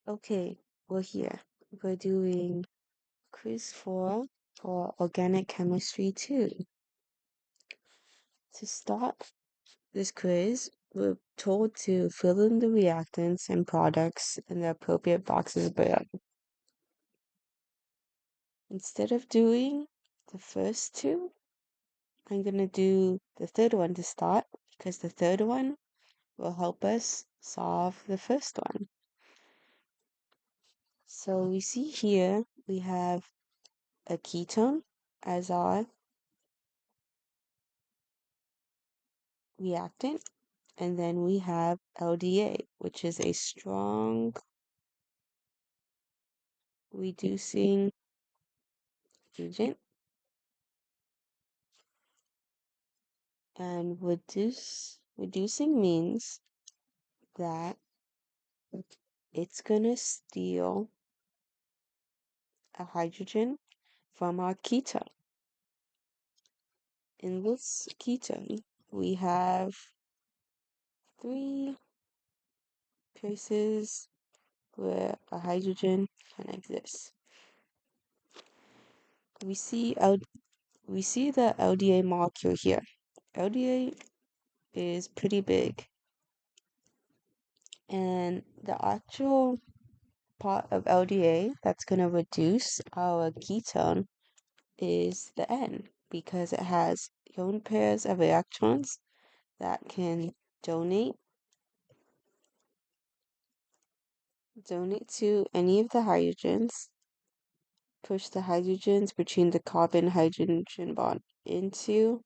Okay, we're here. We're doing quiz 4 for organic chemistry 2. To start this quiz, we're told to fill in the reactants and products in the appropriate boxes below. Instead of doing the first two, I'm going to do the third one to start because the third one will help us solve the first one. So we see here we have a ketone as our reactant, and then we have LDA, which is a strong reducing agent. And reducing means that it's gonna steal a hydrogen from our ketone. In this ketone, we have 3 places where a hydrogen can exist. We see the LDA molecule here. LDA is pretty big, and the actual part of LDA that's going to reduce our ketone is the N, because it has lone pairs of electrons that can donate to any of the hydrogens, push the hydrogens between the carbon hydrogen bond into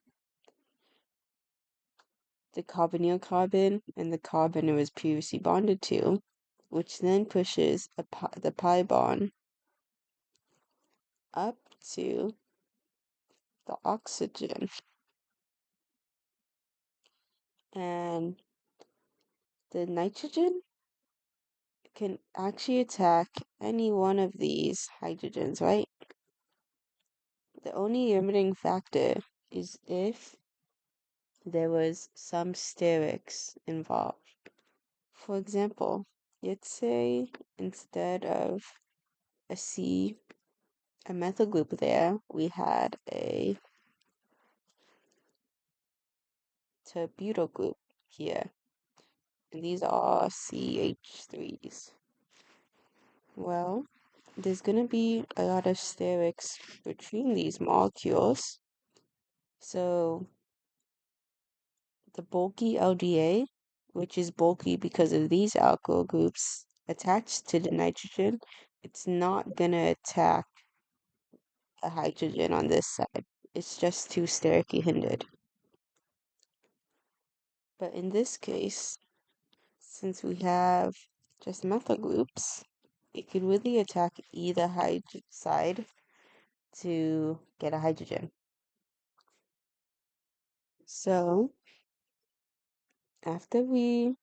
the carbonyl carbon and the carbon it was previously bonded to, which then pushes the pi bond up to the oxygen. And the nitrogen can actually attack any one of these hydrogens, right? The only limiting factor is if there was some sterics involved. For example, let's say instead of a C, a methyl group there, we had a terbutyl group here. And these are CH3s. Well, there's going to be a lot of sterics between these molecules. So the bulky LDA, which is bulky because of these alkyl groups attached to the nitrogen, it's not going to attack a hydrogen on this side. It's just too sterically hindered. But in this case, since we have just methyl groups, it could really attack either side to get a hydrogen. So after we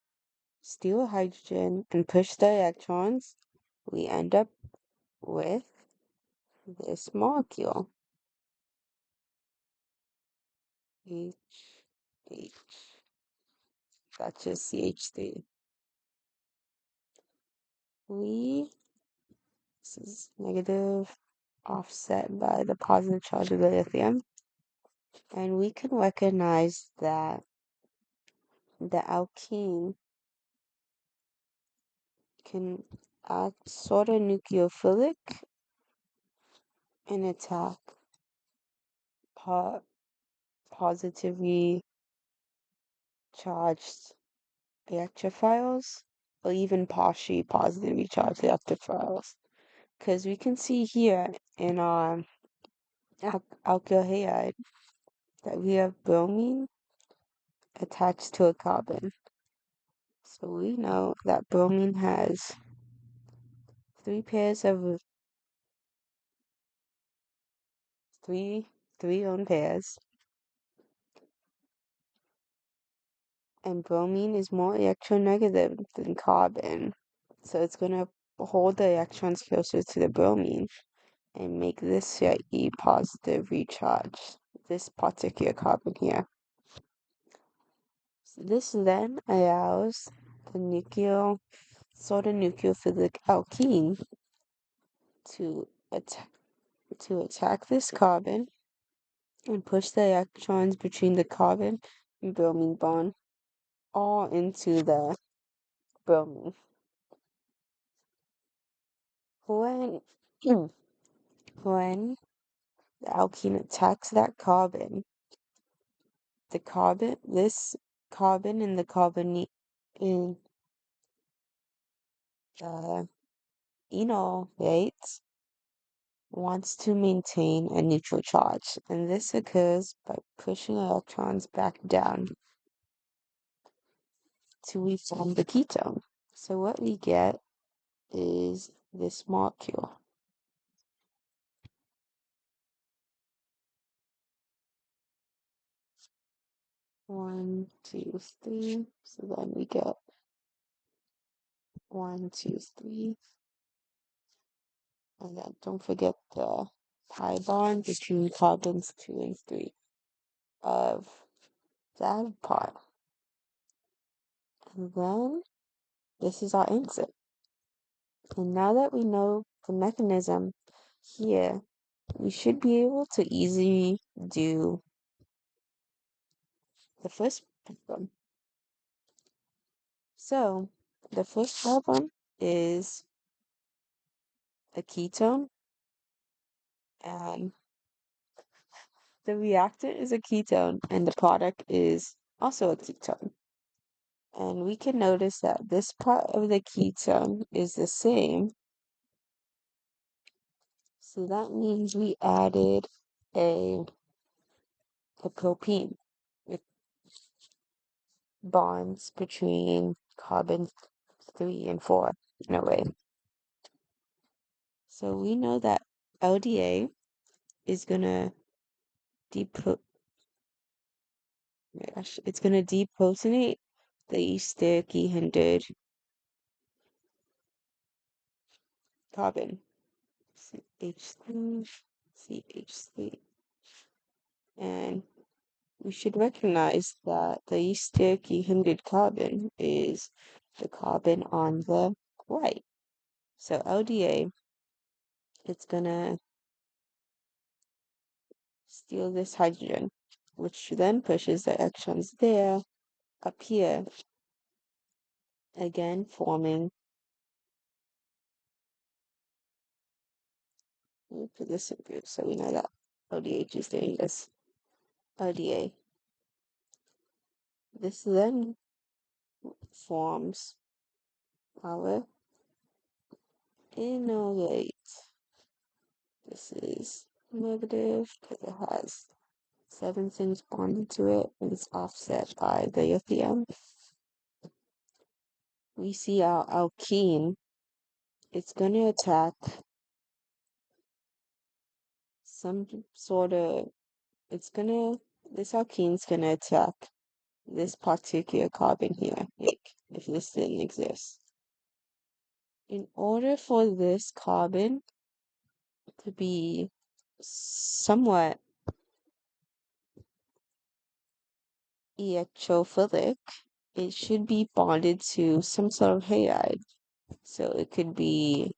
steal a hydrogen and push the electrons, we end up with this molecule. H, that's just CH3. This is negative offset by the positive charge of the lithium. And we can recognize that the alkene can act sort of nucleophilic and attack positively charged electrophiles, or even partially positively charged electrophiles. Because we can see here in our alkyl halide that we have bromine attached to a carbon. So we know that bromine has 3 pairs of three lone pairs, and bromine is more electronegative than carbon. So it's going to hold the electrons closer to the bromine and make this slightly positive recharge, this particular carbon here. So this then allows the nucleophilic sort of nucleophilic alkene to attack this carbon and push the electrons between the carbon and bromine bond all into the bromine. When when the alkene attacks that carbon, this carbon in the in the enolate wants to maintain a neutral charge, and this occurs by pushing electrons back down till we form the ketone. So what we get is this molecule. One, two, three. So then we get one, two, three. And then don't forget the pi bond between carbons 2 and 3 of that part. And then this is our answer. And now that we know the mechanism here, we should be able to easily do the first problem. So the first problem is a ketone, and the reactant is a ketone, and the product is also a ketone. And we can notice that this part of the ketone is the same. So that means we added a, a propene with bonds between carbon 3 and 4 in a way. So we know that LDA is gonna depo it's gonna deprotonate the steric hindered carbon. CH3, CH3. And we should recognize that the steric hindered carbon is the carbon on the right. So LDA, it's gonna steal this hydrogen, which then pushes the electrons there, up here, again forming, let me put this in blue so we know that LDH is doing this. LDA. This then forms our enolate. This is negative because it has 7 things bonded to it and it's offset by the lithium. We see our alkene. It's going to attack some sort of, this alkene's going to attack this particular carbon here, like if this didn't exist. In order for this carbon to be somewhat electrophilic, it should be bonded to some sort of halide. So it could be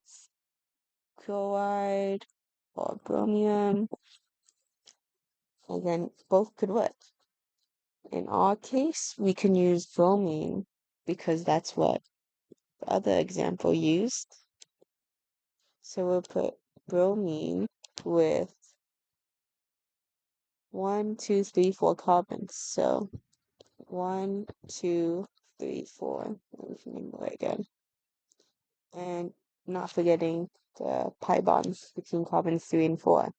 chloride or bromium, and then both could work. In our case, we can use bromine because that's what the other example used. So we'll put bromine with 1, 2, 3, 4 carbons. So 1, 2, 3, 4. Let me remember again. And not forgetting the pi bonds between carbons 3 and 4.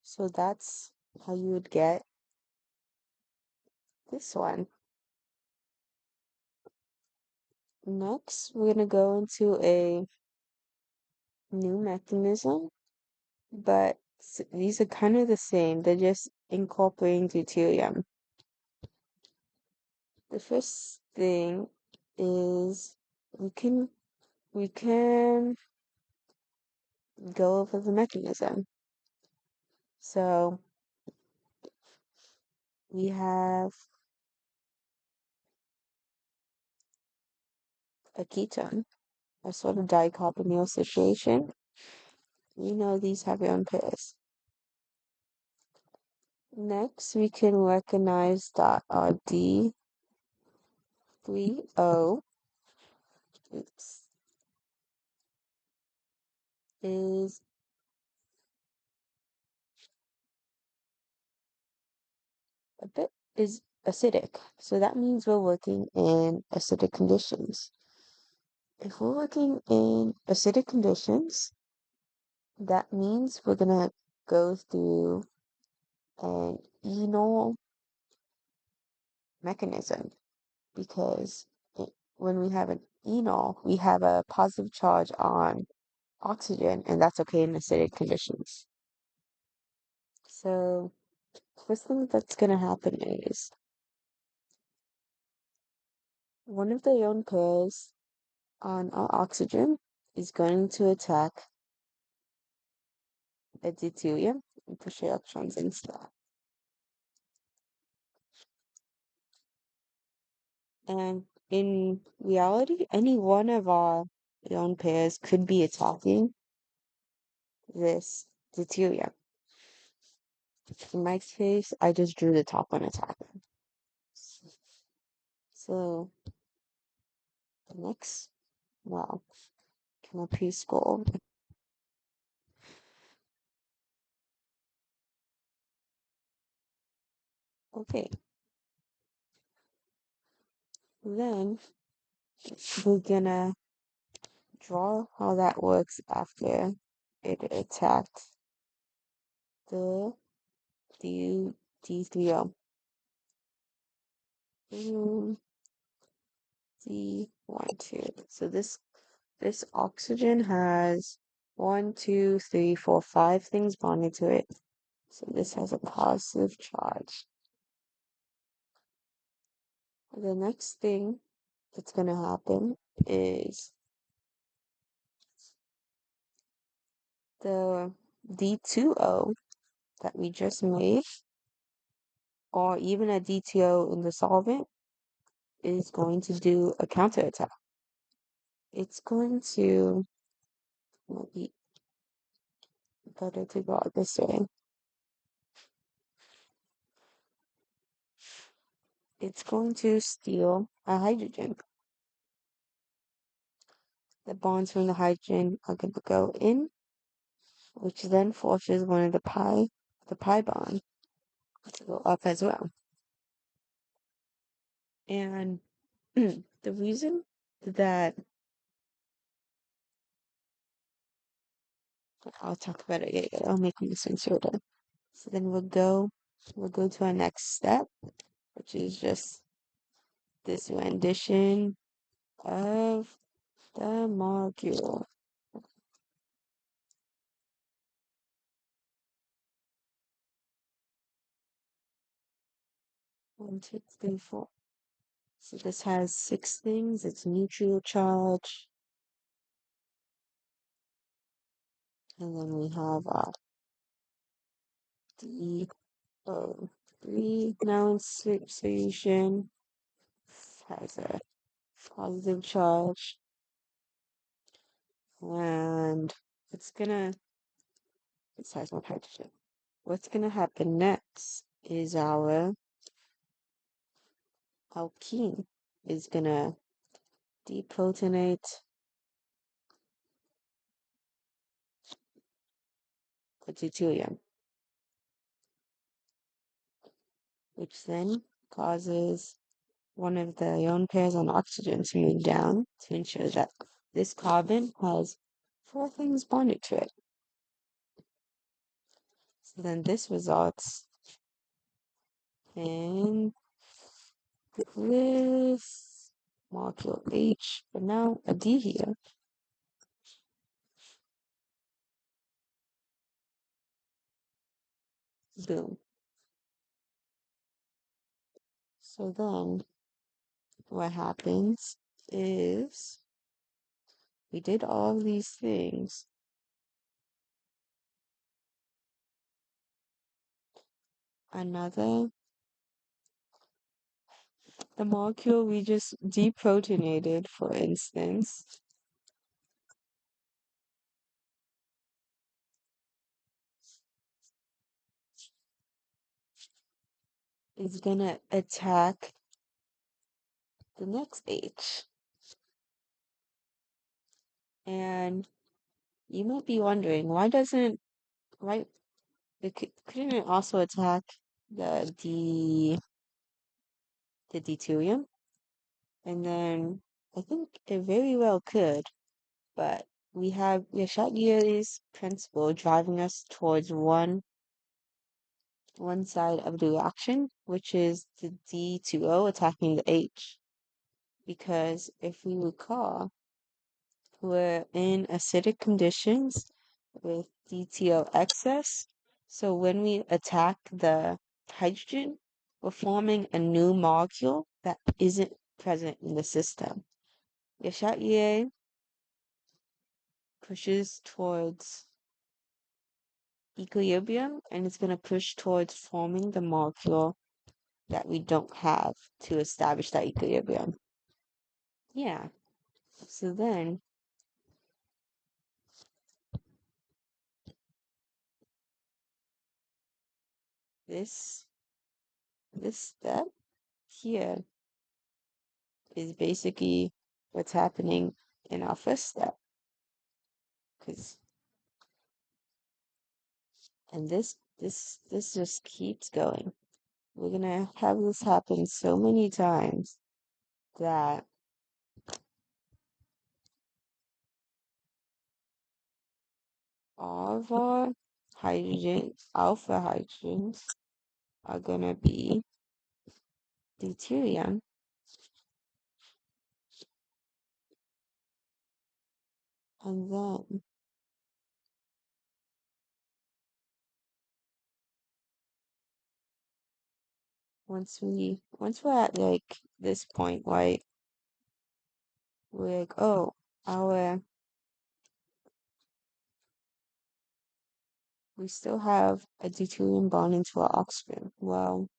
So that's how you would get this one. Next, we're going to go into a new mechanism, but these are kind of the same. They're just incorporating deuterium. The first thing is we can go over the mechanism. So we have a ketone, a sort of dicarbonyl situation. We know these have ion pairs. Next, we can recognize that our D3O, oops, is a bit is acidic. So that means we're working in acidic conditions. If we're working in acidic conditions, that means we're gonna go through an enol mechanism because when we have an enol, we have a positive charge on oxygen, and that's okay in acidic conditions. So, first thing that's gonna happen is one of the ion pairs on our oxygen is going to attack a deuterium and push electrons into that. And in reality, any one of our ion pairs could be attacking this deuterium. In my case, I just drew the top one attacking. So the next, wow, can I please scroll? Okay, then we're gonna draw how that works after it attacked the D3O. D12. So this oxygen has 1, 2, 3, 4, 5 things bonded to it. So this has a positive charge. The next thing that's gonna happen is the D2O that we just made, or even a DTO in the solvent, is going to do a counterattack. It's going to, might be better to go out this way. It's going to steal a hydrogen. The bonds from the hydrogen are going to go in, which then forces one of the pi bond to go up as well. And the reason that I'll talk about it later, I'll make more sense later. So then we'll go to our next step, which is just this rendition of the molecule. 1, 2, 3, 4. So this has 6 things. It's neutral charge. And then we have DO3 now in solution. Has a positive charge. And it has one hydrogen. What's gonna happen next is our alkene is gonna deprotonate the deuterium, which then causes one of the ion pairs on oxygen to move down to ensure that this carbon has 4 things bonded to it. So then this results in this molecule H, but now a D here. Boom. So then what happens is we did all these things. Another the molecule we just deprotonated, for instance, is gonna attack the next H. And you might be wondering, why couldn't it also attack the deuterium? And then I think it very well could, but we have Yashadier's principle driving us towards one side of the reaction, which is the D2O attacking the H. Because if we recall, we're in acidic conditions with DTO excess. So when we attack the hydrogen, we're forming a new molecule that isn't present in the system. Le Chatelier pushes towards equilibrium and it's going to push towards forming the molecule that we don't have to establish that equilibrium. Yeah. So then this step here is basically what's happening in our first step. And this just keeps going. We're gonna have this happen so many times that all of our alpha hydrogens, are gonna be deuterium. And then once we're at like this point, right, we're like, oh, we still have a deuterium bond into our oxygen. Well,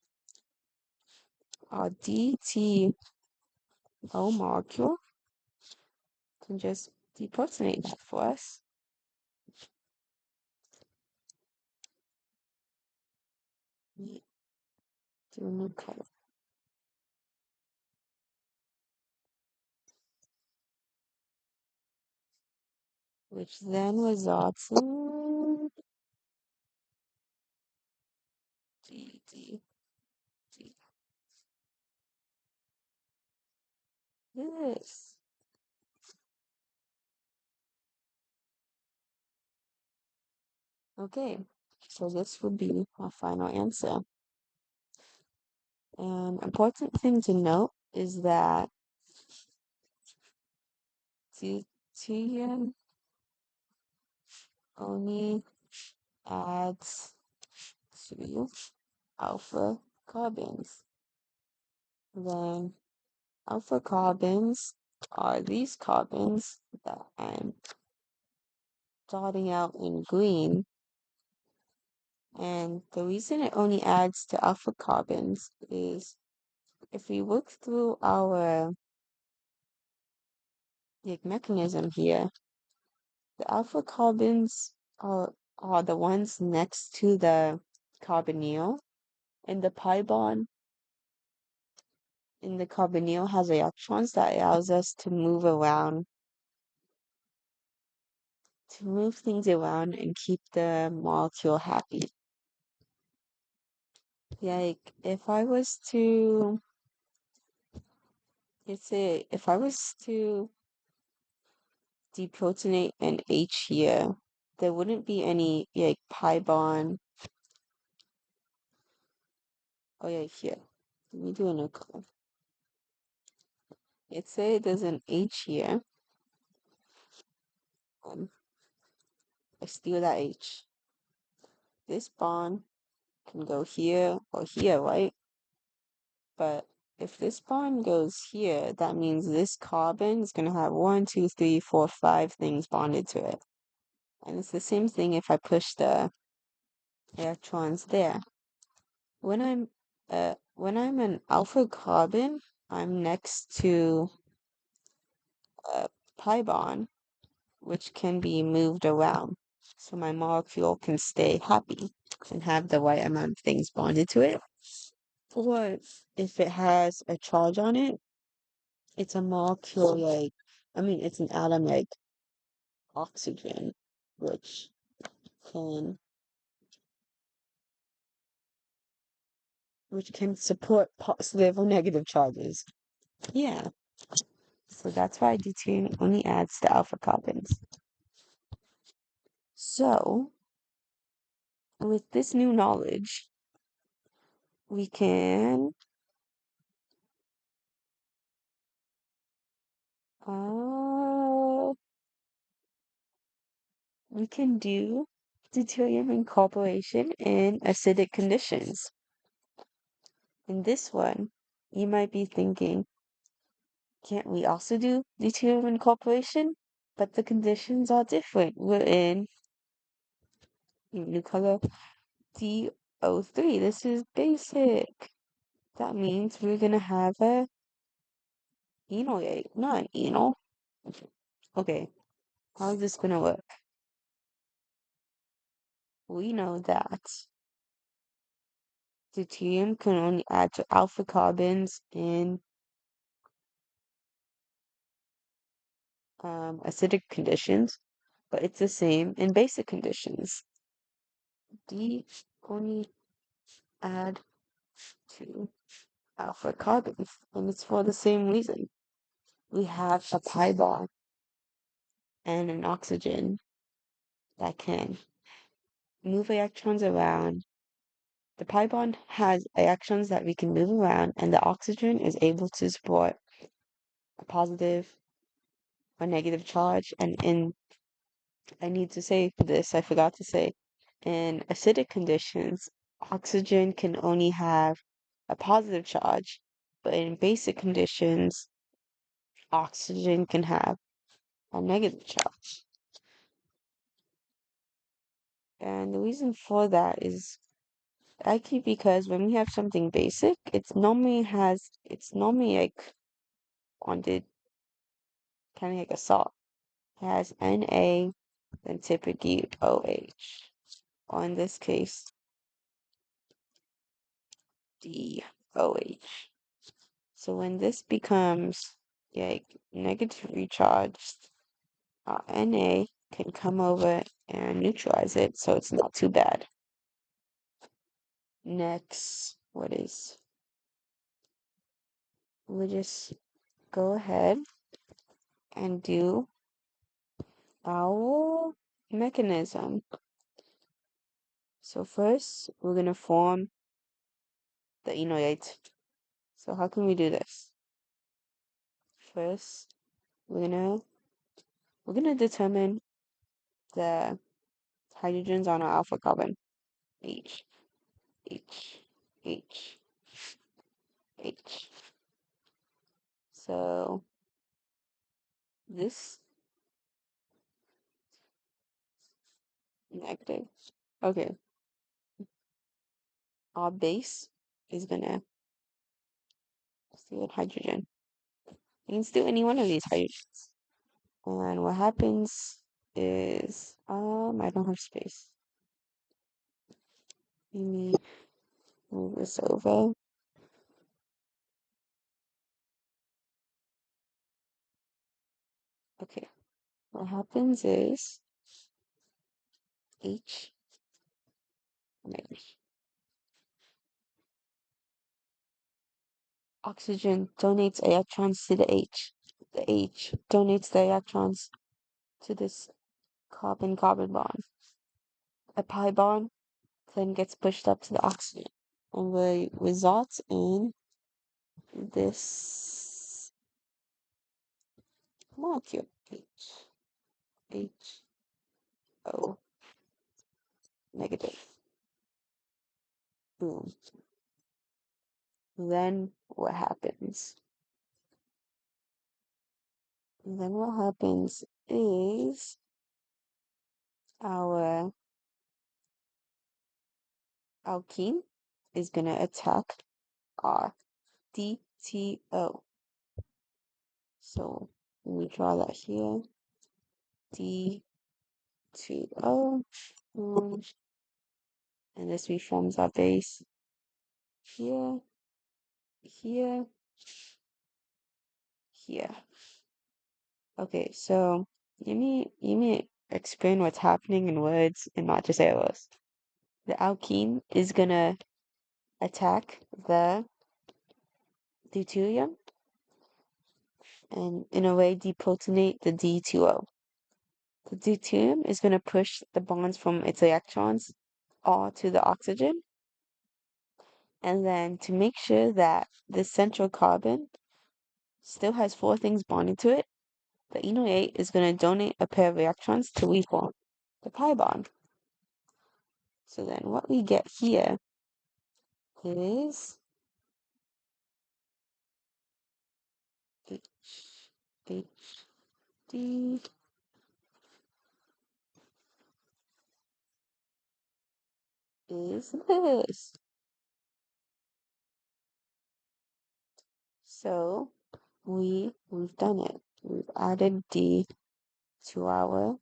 our DTO molecule can just deprotonate that for us. Do a new color. Which then results in D, D, D. This. Okay, so this would be our final answer. An important thing to note is that deuterium only adds to alpha carbons. Then alpha carbons are these carbons that I'm dotting out in green. And the reason it only adds to alpha carbons is if we look through our mechanism here, the alpha carbons are the ones next to the carbonyl, and the pi bond in the carbonyl has electrons that allows us to move things around and keep the molecule happy. Like if I was to deprotonate an H here, there wouldn't be any like pi bond. Oh yeah, here. Let me do a new color. Let's say there's an H here. I steal that H. This bond can go here or here, right? But if this bond goes here, that means this carbon is going to have 1, 2, 3, 4, 5 things bonded to it. And it's the same thing if I push the electrons there. When I'm an alpha carbon, I'm next to a pi bond, which can be moved around. So my molecule can stay happy and have the right amount of things bonded to it. Or if it has a charge on it, it's a molecule it's an atom like oxygen, which can support positive or negative charges. Yeah. So that's why deuterium only adds to alpha carbons. So with this new knowledge, we can uh do deuterium incorporation in acidic conditions. In this one, you might be thinking, can't we also do deuterium incorporation? But the conditions are different. We're in new color DO3. This is basic. That means we're gonna have a enolate, not an enol. Okay, how is this gonna work? We know that deuterium can only add to alpha carbons in acidic conditions, but it's the same in basic conditions. D only add to alpha carbons, and it's for the same reason. We have a pi bond and an oxygen that can move electrons around. The pi bond has electrons that we can move around, and the oxygen is able to support a positive or negative charge. And I need to say this, I forgot to say, in acidic conditions, oxygen can only have a positive charge, but in basic conditions, oxygen can have a negative charge. And the reason for that is actually because when we have something basic, it's normally like bonded kind of like a salt. It has Na, then typically OH, or in this case, DOH. So when this becomes like negatively charged, Na can come over and neutralize it, so it's not too bad. Next, we'll just go ahead and do our mechanism. So first, we're gonna form the enolate. So how can we do this? First, we're gonna determine the hydrogens on our alpha carbon. H, H, H, H. So this negative. Okay, our base is gonna steal hydrogen. You can steal any one of these hydrogens. And what happens is, I don't have space. Let me move this over. Okay, what happens is H negative. Oxygen donates electrons to the H. The H donates the electrons to this carbon-carbon bond. A pi bond then gets pushed up to the oxygen and will result in this molecule HO negative. Boom. Then what happens? Then what happens is our alkene is gonna attack our TO. So let me draw that here. D2O. And this reforms our base here, here, here. Okay, so let me explain what's happening in words and not just arrows. The alkene is gonna attack the deuterium and in a way deprotonate the D2O. The deuterium is gonna push the bonds from its electrons all to the oxygen. And then to make sure that this central carbon still has four things bonding to it, the enolate is going to donate a pair of electrons to reform the pi bond. So then what we get here is D is this. So we've done it. We've added D to our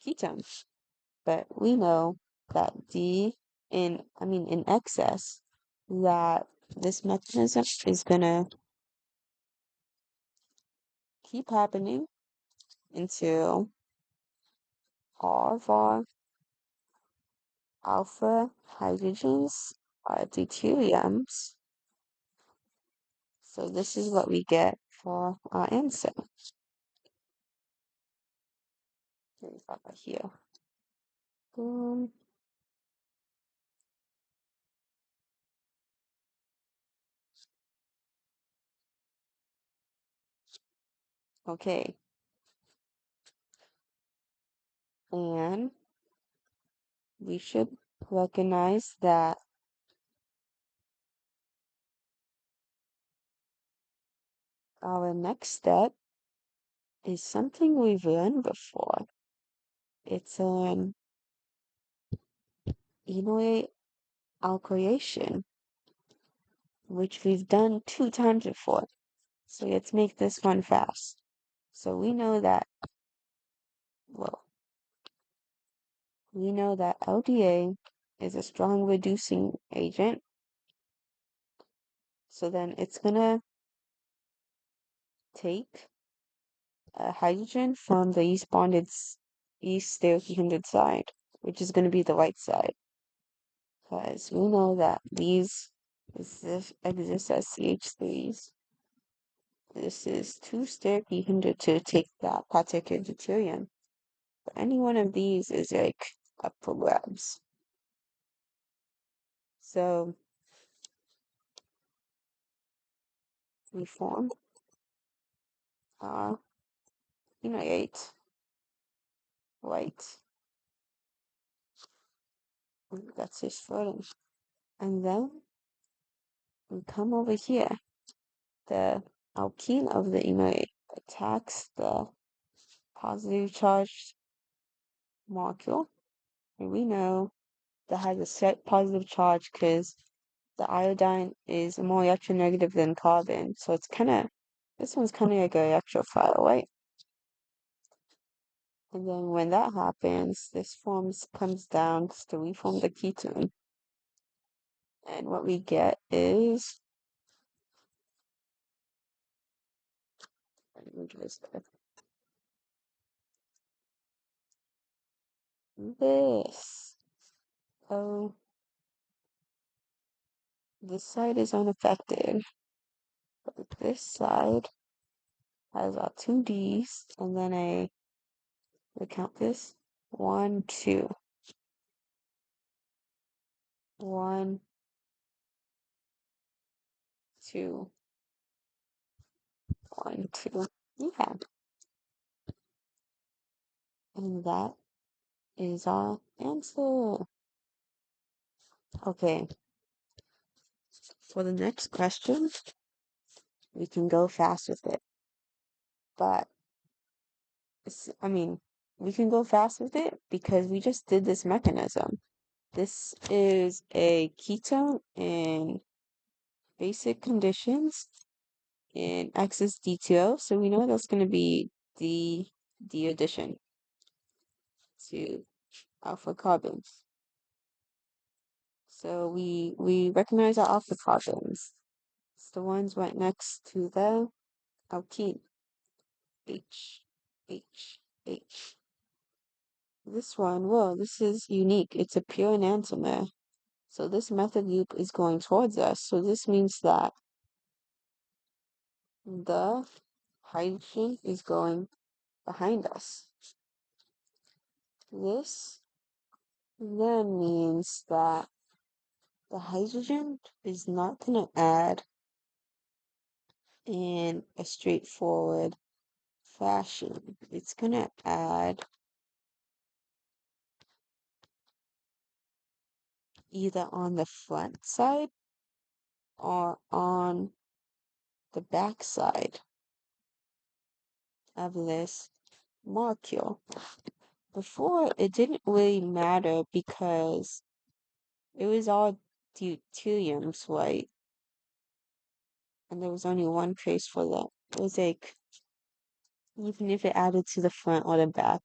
ketone. But we know that in excess, that this mechanism is gonna keep happening until all of our alpha hydrogens are deuteriums. So this is what we get for our answer. Here. Boom. Okay. And we should recognize that our next step is something we've learned before. It's an enolate alkylation, which we've done 2 times before. So let's make this one fast. So well, we know that LDA is a strong reducing agent. So then it's gonna take a hydrogen from the east steric side, which is gonna be the right side. Because we know that these exist as CH3s. This is too steric to take that particular deuterium. But any one of these is like up for grabs. So we form our enolate white. That's his footing. And then we come over here. The alkene of the enolate attacks the positive charged molecule. And we know that has a set positive charge because the iodine is more electronegative than carbon. So this one's kind of like an electrophile, right? And then when that happens, this comes down to reform the ketone. And what we get is this. Oh, this side is unaffected. But this side has our two D's, and then we count this. 1, 2. 1, 2. 1, 2. Yeah. And that is our answer. Okay. For the next question, we can go fast with it. But, we can go fast with it because we just did this mechanism. This is a ketone in basic conditions in excess D2O, so we know that's going to be D addition to alpha carbons. So we recognize our alpha carbons. It's the ones right next to the alkene. H, H, H. This one, whoa, this is unique. It's a pure enantiomer. So this methyl group is going towards us. So this means that the hydrogen is going behind us. This then means that the hydrogen is not going to add in a straightforward fashion. It's going to add either on the front side or on the back side of this molecule. Before, it didn't really matter because it was all deuteriums, right? And there was only one trace for that. It was like, even if it added to the front or the back,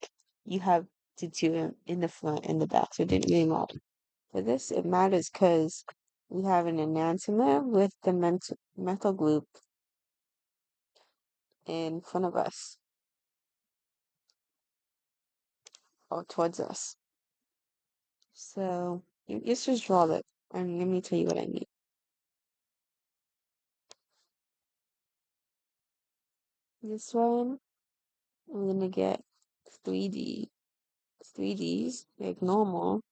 you have deuterium in the front and the back, so it didn't really matter. For this, it matters because we have an enantiomer with the methyl group in front of us or towards us. So let's just draw that, and let me tell you what I mean. This one, I'm gonna get 3D, 3Ds like normal,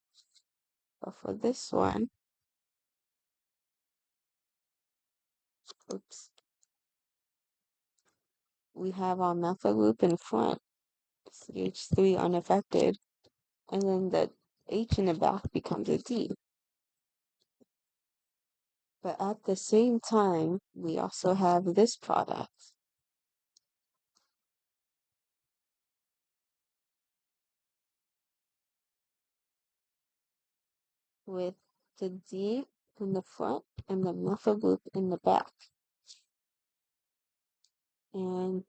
but for this one, oops, we have our methyl group in front, CH3 unaffected, and then the H in the back becomes a D. But at the same time, we also have this product with the D in the front and the methyl group in the back. And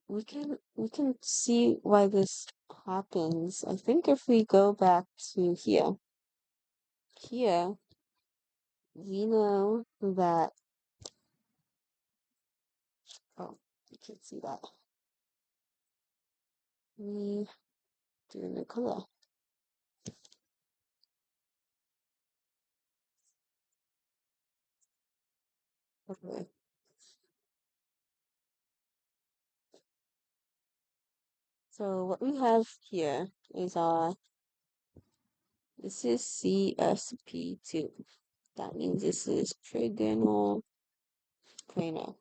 we can see why this happens. I think if we go back to here, we know that, oh, you can't see that. We do a new color. Okay. So what we have here is this is CSP2. That means this is trigonal planar.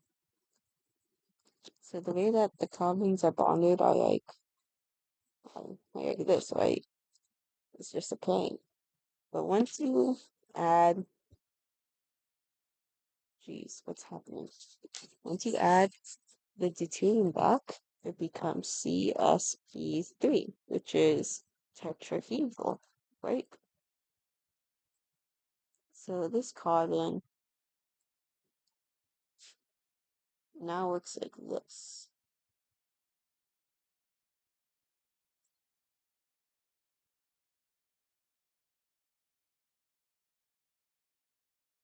So the way that the carbons are bonded are like this, right? It's just a plane. But once you add, geez, what's happening? Once you add the deuterium back, it becomes CSP3, which is tetrahedral, right? So this carbon now looks like this.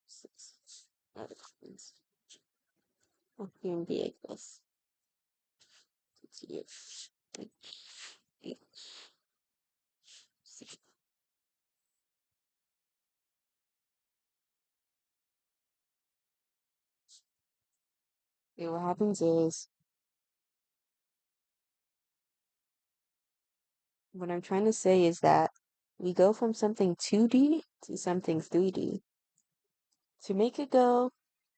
Six other carbons. Okay, and be like this. Like eight, six. Okay, what happens is, what I'm trying to say is that we go from something 2D to something 3D. To make it go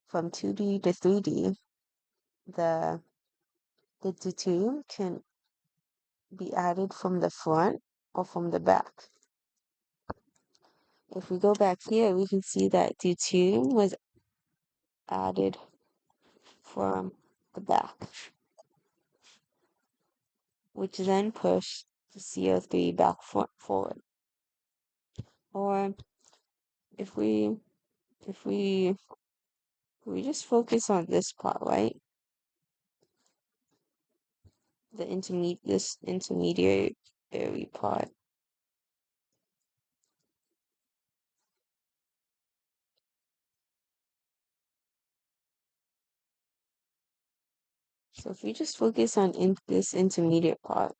from 2D to 3D, the deuterium can be added from the front or from the back. If we go back here, we can see that deuterium was added from the back, which then pushed the CO3 back forward. Or if we if we we just focus on this part, right? This intermediary part. So if we just focus on this intermediate part,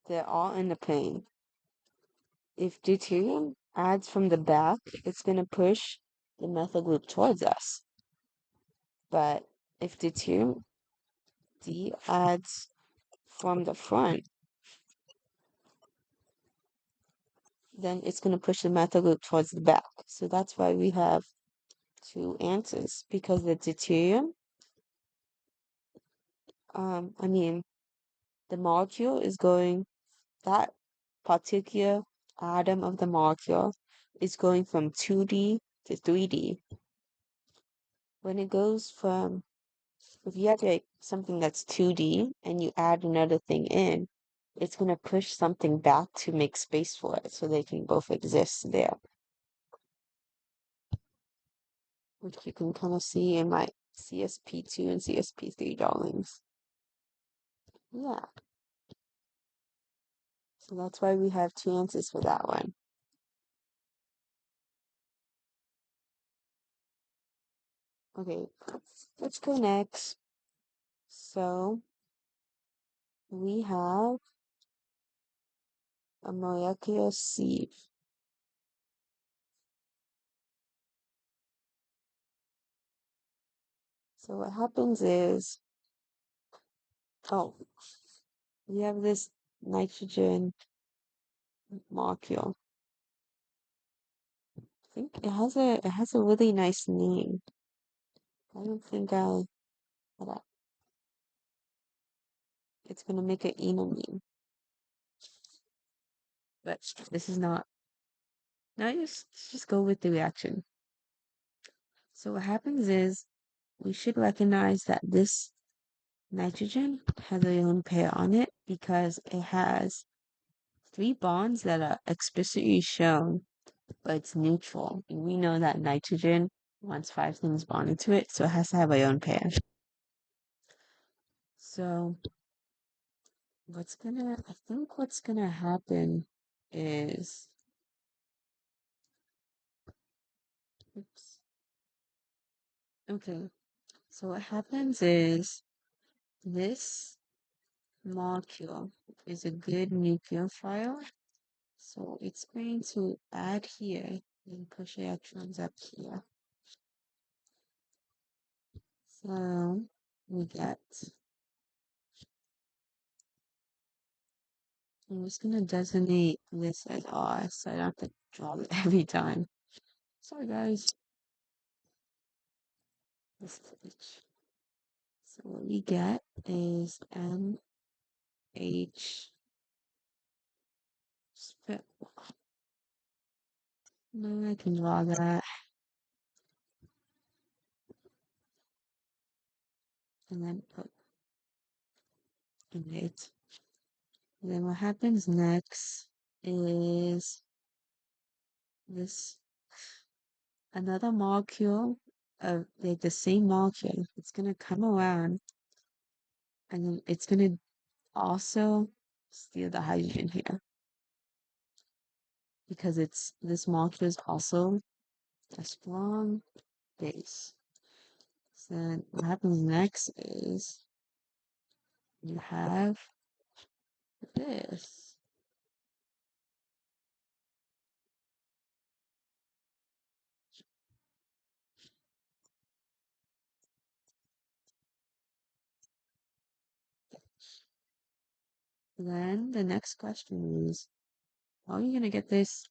they're all in the plane. If deuterium adds from the back, it's going to push the methyl group towards us. But if deuterium D adds from the front, then it's going to push the methyl group towards the back. So that's why we have two answers, because the deuterium, the molecule is going, that particular atom of the molecule is going from 2D to 3D. When it goes from, if you have like something that's 2D and you add another thing in, it's going to push something back to make space for it so they can both exist there, which you can kind of see in my CSP2 and CSP3 drawings. Yeah, so that's why we have two answers for that one. Okay, let's go next. So we have a molecular sieve. So what happens is, oh, we have this nitrogen molecule. I think it has a really nice name. I don't think I hold up. It's gonna make an enamine. But this is not. Now just go with the reaction. So what happens is we should recognize that this nitrogen has a lone pair on it because it has three bonds that are explicitly shown, but it's neutral. And we know that nitrogen wants five things bonded to it, so it has to have a lone pair. So I think what's gonna happen is, oops. Okay. So what happens is this molecule is a good nucleophile. So it's going to add here and push electrons up here. So we get, I'm just gonna designate this as R so I don't have to draw it every time. Sorry guys. This page. So what we get is NH spit. No, I can draw that. And then put in it. And then what happens next is this another molecule of like the same molecule. It's gonna come around and then it's gonna also steal the hydrogen here because this molecule is also a strong base. So then what happens next is you have this. Then the next question is, how are you gonna get this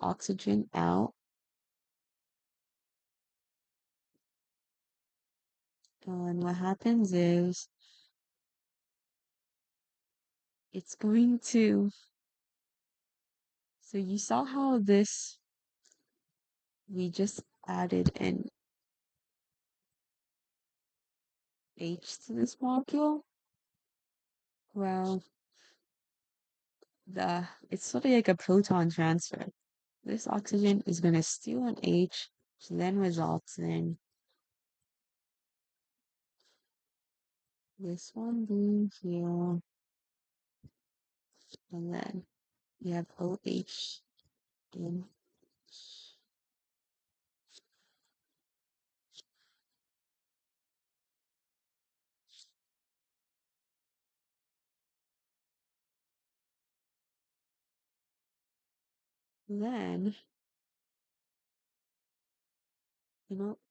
oxygen out? And what happens is it's going to, so you saw how we just added an H to this molecule? Well, it's sort of like a proton transfer. This oxygen is going to steal an H, which then results in this one being here, and then you have OH in. Then,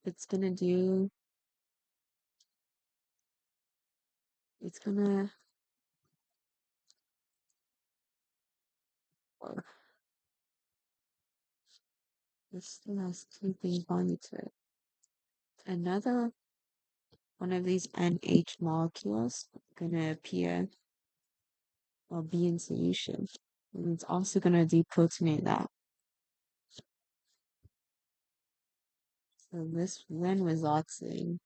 it's gonna do, it's gonna, or this still has two things bonded to it. Another one of these NH molecules gonna appear or be in solution. And it's also gonna deprotonate that. So this then results in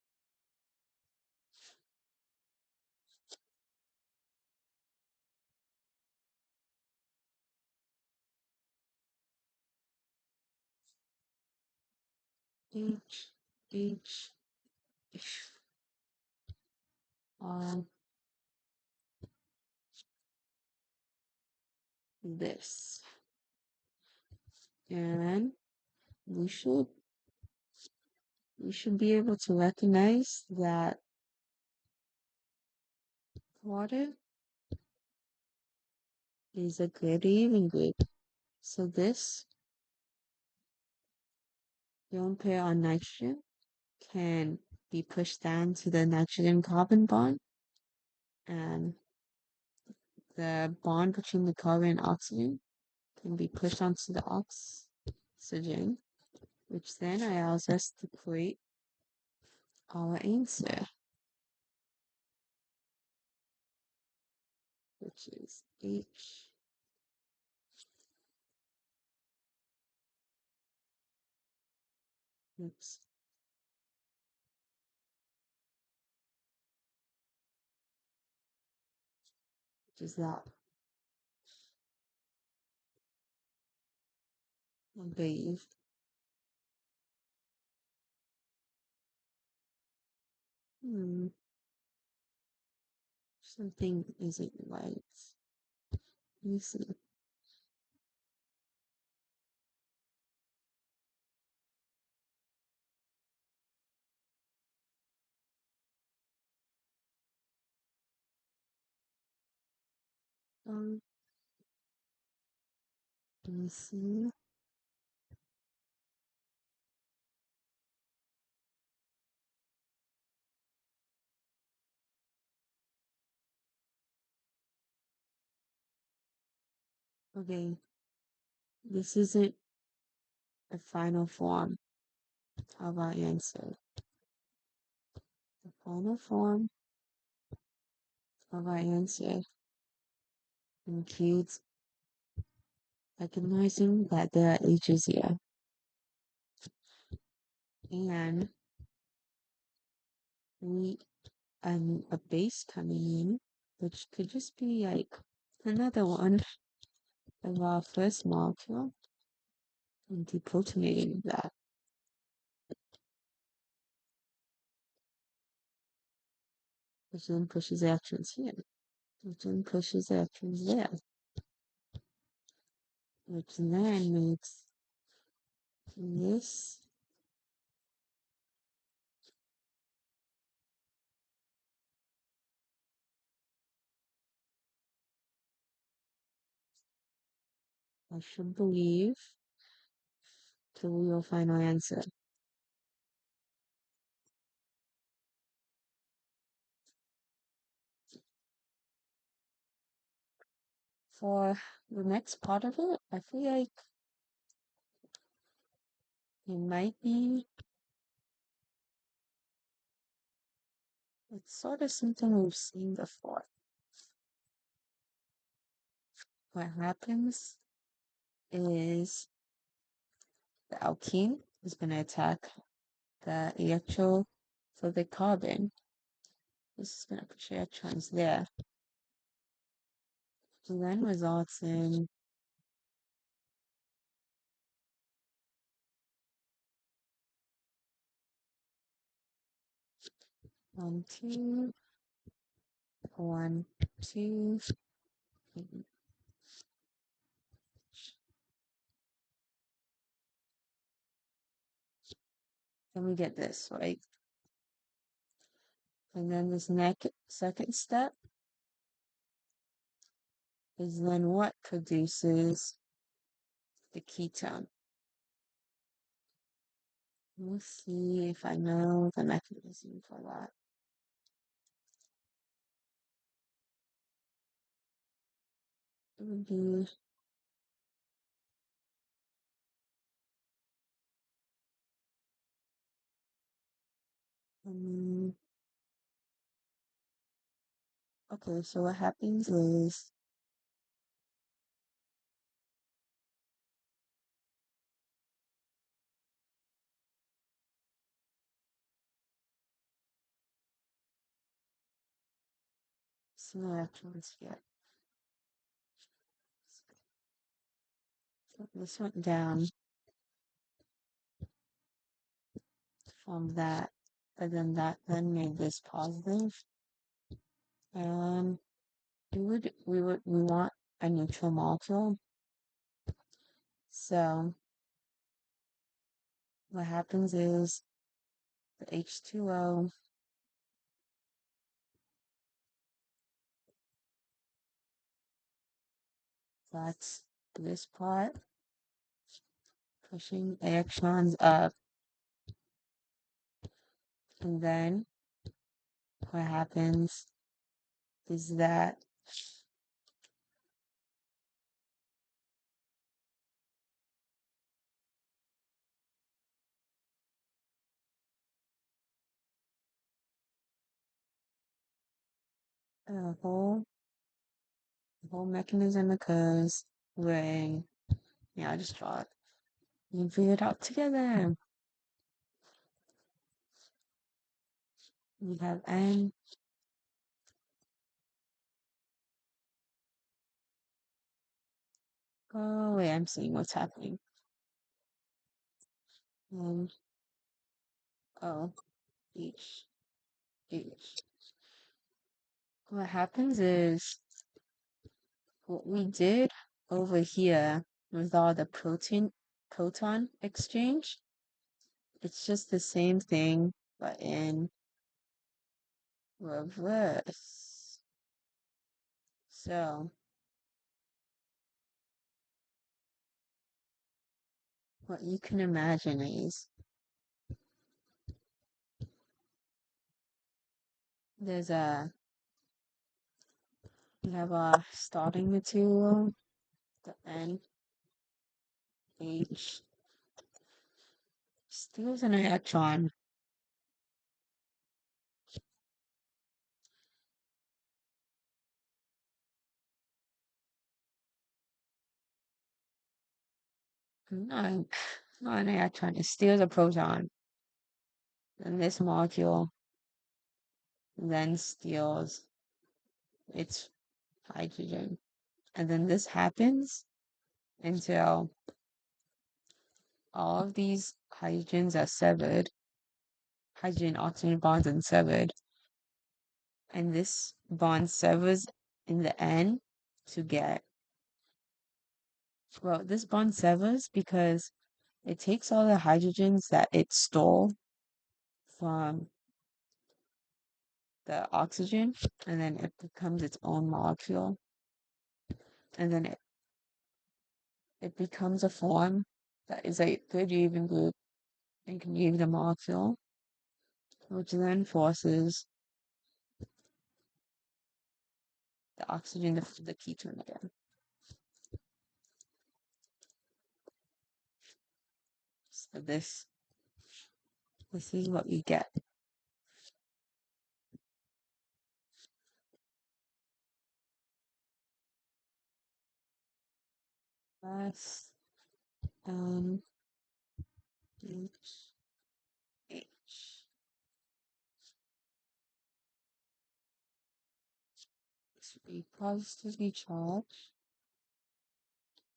H, H, R, this. And we should be able to recognize that water is a deuterium group. So this lone pair on nitrogen can be pushed down to the nitrogen carbon bond, and the bond between the carbon and oxygen can be pushed onto the oxygen, which then allows us to create our answer, which is H. Oops. Which is that. I believe. Something isn't right. Let me see. Um, Let me see. Okay, this isn't the final form of our answer. The final form of our answer includes recognizing that there are H's here and we a base coming in, which could just be like another one of our first molecule and deprotonating that, which then pushes electrons here, which then pushes electrons there, which then makes this I should believe the real final answer. For the next part of it, I feel like it might be, it's sort of something we've seen before. What happens is the alkene is going to attack the electrophilic carbon. This is going to push electrons there. then results in 1, 2, 1, 2. Then we get this, right? And then this next second step is then what produces the ketone. We'll see if I know the mechanism for that. It would be okay, so what happens is no electrons here. So this went down from that, but then that then made this positive. And we want a neutral molecule. So what happens is the H2O that's this part, pushing electrons up. And then what happens is that a whole mechanism occurs when, yeah, I just draw it. You figure it out together. We have N. Oh, wait, I'm seeing what's happening. N, O, H, H. What happens is what we did over here with all the proton exchange, it's just the same thing, but in reverse. So what you can imagine is there's we have our starting material, the N, H, steals an electron. No, not an electron, it steals a proton. And this molecule then steals its hydrogen. And then this happens until all of these hydrogens are severed, hydrogen oxygen bonds are severed, and this bond severs in the end to get, well, this bond severs because it takes all the hydrogens that it stole from the oxygen and then it becomes its own molecule. And then it becomes a form that is a deuterium group and can give the molecule, which then forces the oxygen to the ketone again. So this is what we get. Plus H H. positively charged,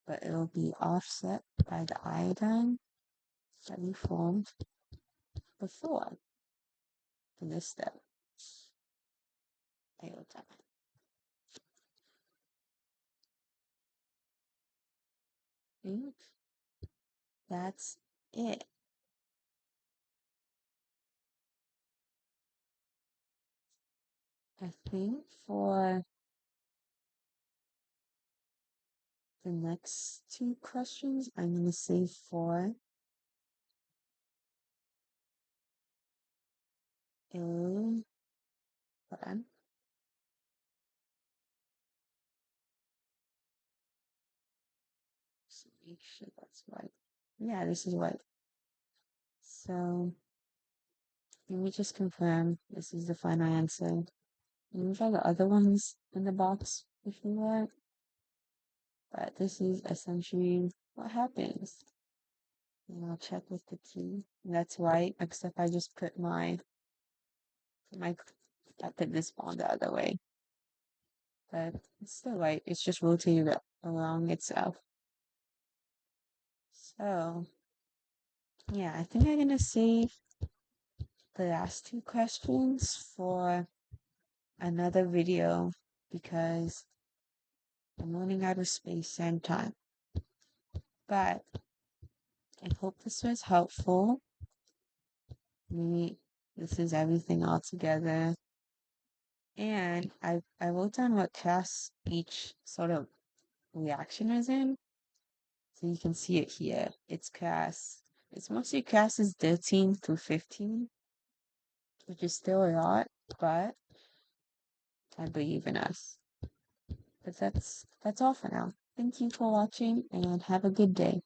but it'll be offset by the iodine that we formed before in this step. Iodine. I think that's it. I think for the next two questions, I'm going to save for a, hold on. So make sure that's right. Yeah, this is right. So let me just confirm this is the final answer. You try the other ones in the box if you want, but this is essentially what happens. And I'll check with the key. That's right, except I just put my I put this one the other way. But it's still right. It's just rotated along itself. So yeah, I think I'm gonna save the last two questions for another video because I'm running out of space and time. But I hope this was helpful. Maybe this is everything all together. And I wrote down what class each sort of reaction is in. So you can see it here. It's mostly classes 13 through 15, which is still a lot, but I believe in us. But that's all for now. Thank you for watching and have a good day.